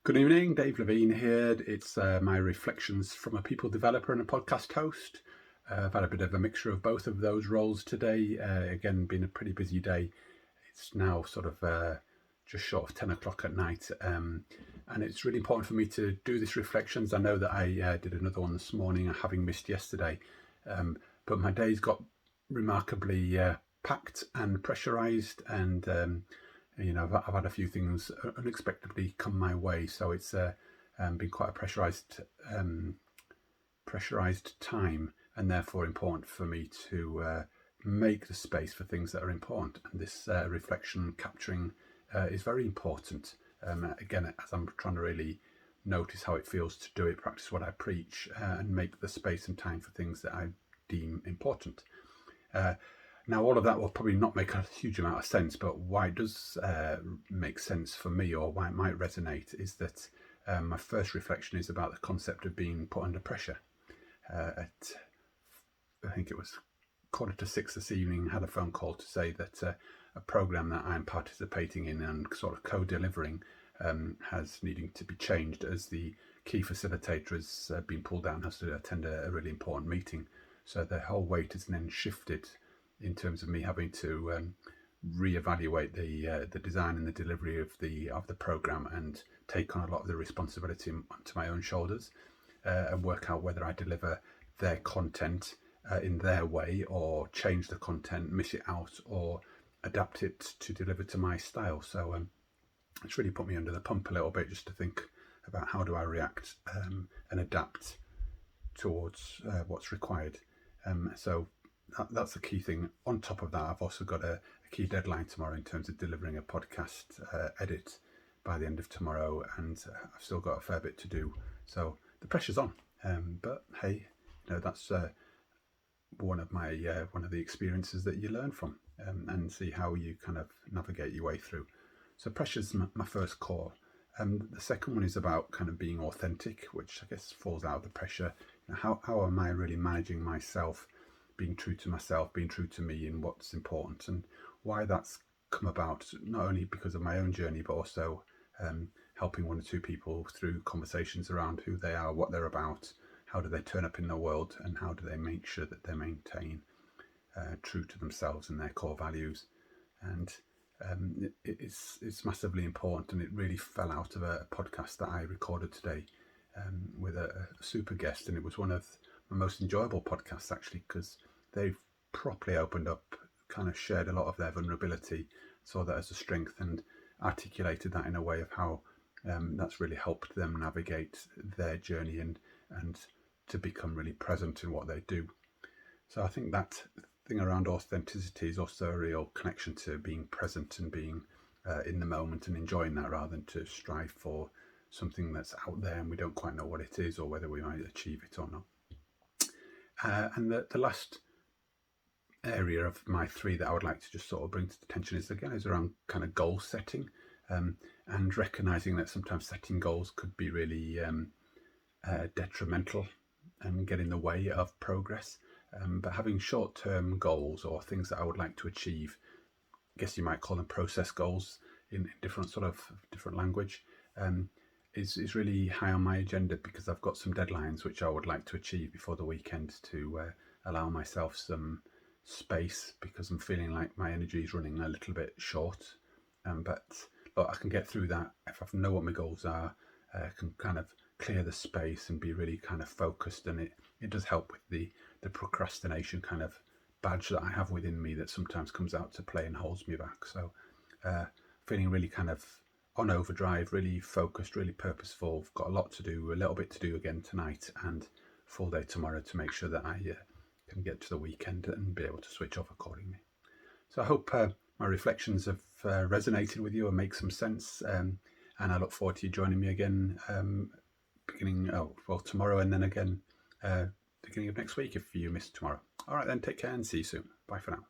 Good evening, Dave Levine here. It's my reflections from a people developer and a podcast host. I've had a bit of a mixture of both of those roles today. Again, been a pretty busy day. It's now sort of just short of 10 o'clock at night. And it's really important for me to do these reflections. I know that I did another one this morning, having missed yesterday. But my days got remarkably packed and pressurized, and I've had a few things unexpectedly come my way, so it's been quite a pressurized time, and therefore important for me to make the space for things that are important. And this reflection capturing is very important. Again, as I'm trying to really notice how it feels to do it, practice what I preach, and make the space and time for things that I deem important. Now, all of that will probably not make a huge amount of sense, but why it does make sense for me, or why it might resonate, is that my first reflection is about the concept of being put under pressure. I think it was 5:45 this evening, had a phone call to say that a program that I'm participating in and sort of co-delivering has needing to be changed, as the key facilitator has been pulled down, has to attend a really important meeting. So the whole weight has then shifted in terms of me having to reevaluate the design and the delivery of the program, and take on a lot of the responsibility onto my own shoulders, and work out whether I deliver their content in their way, or change the content, miss it out, or adapt it to deliver to my style. So it's really put me under the pump a little bit, just to think about how do I react and adapt towards what's required. So that's the key thing. On top of that, I've also got a key deadline tomorrow in terms of delivering a podcast edit by the end of tomorrow, and I've still got a fair bit to do. So the pressure's on, but hey, that's one of the experiences that you learn from, and see how you kind of navigate your way through. So pressure's my first call. The second one is about kind of being authentic, which I guess falls out of the pressure. How am I really managing myself, being true to myself, being true to me in what's important, and why that's come about, not only because of my own journey, but also helping one or two people through conversations around who they are, what they're about, how do they turn up in the world, and how do they make sure that they maintain true to themselves and their core values. And it's massively important, and it really fell out of a podcast that I recorded today with a super guest, and it was one of my most enjoyable podcasts, actually, because they've properly opened up, kind of shared a lot of their vulnerability, saw that as a strength, and articulated that in a way of how that's really helped them navigate their journey and to become really present in what they do. So I think that thing around authenticity is also a real connection to being present and being in the moment and enjoying that, rather than to strive for something that's out there and we don't quite know what it is, or whether we might achieve it or not. And the last area of my three that I would like to just sort of bring to attention is around kind of goal setting, and recognizing that sometimes setting goals could be really detrimental and get in the way of progress. But having short-term goals, or things that I would like to achieve, I guess you might call them process goals in different language, is really high on my agenda, because I've got some deadlines which I would like to achieve before the weekend, to allow myself some space, because I'm feeling like my energy is running a little bit short. But look, I can get through that if I know what my goals are. I can kind of clear the space and be really kind of focused, and it does help with the procrastination kind of badge that I have within me that sometimes comes out to play and holds me back. So feeling really kind of on overdrive, really focused, really purposeful. I've got a lot to do, a little bit to do again tonight, and full day tomorrow, to make sure that I can get to the weekend and be able to switch off accordingly. So I hope my reflections have resonated with you and make some sense, and I look forward to you joining me again tomorrow, and then again beginning of next week if you miss tomorrow. All right then, take care and see you soon. Bye for now.